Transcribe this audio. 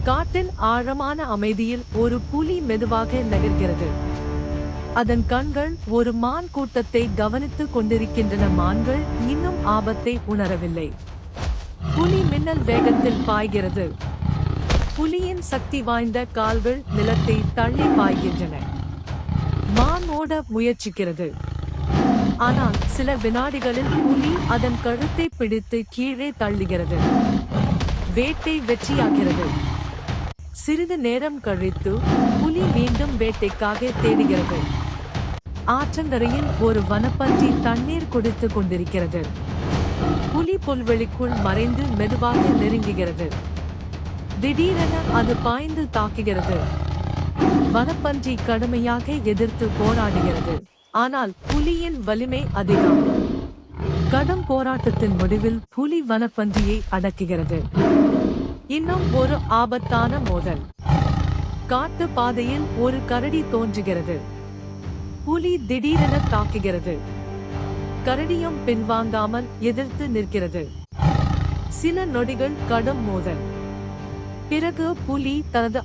காட்டின் ஆழமான அமைதியில் ஒரு புலி மெதுவாக நகர்கிறது. அதன் கண்கள் ஒரு மான் கூட்டத்தை கவனித்துக் கொண்டிருக்கின்றன. மான்கள் இன்னும் ஆபத்தை உணரவில்லை. புலி மின்னல் வேகத்தில் பாய்கிறது. புலியின் சக்தி வாய்ந்த கால்கள் நிலத்தை தள்ளி பாய்கின்றன. மான் ஓட முயற்சிக்கிறது. ஆனால் சில வினாடிகளில் புலி அதன் கழுத்தை பிடித்து கீழே தள்ளுகிறது. வேட்டை வெற்றியாகிறது. சிறிது நேரம் கழித்து புலி மீண்டும் வேட்டைக்காக தேடுகிறது. ஆற்றங்கரையில் ஒரு வனப்பன்றி தண்ணீர் குடித்துக் கொண்டிருக்கிறது. புலி புல்வெளிக்குள் மறைந்து மெதுவாக நெருங்குகிறது. திடீரென அது பாய்ந்து தாக்குகிறது. வனப்பன்றி கடுமையாக எதிர்த்து போராடுகிறது. ஆனால் புலியின் வலிமை அதிகம். கடும் போராட்டத்தின் முடிவில் புலி வனப்பன்றியை அடக்குகிறது. இன்னும் ஒரு ஆபத்தான மோதல். காட்டு பாதையில் ஒரு கரடி தோன்றுகிறது. புலி திடீரென தாக்குகிறது. கரடியும் பின்வாங்காமல் எதிர்த்து நிற்கிறது. சில நொடிகள் கடும் மோதல். பிறகு புலி தனது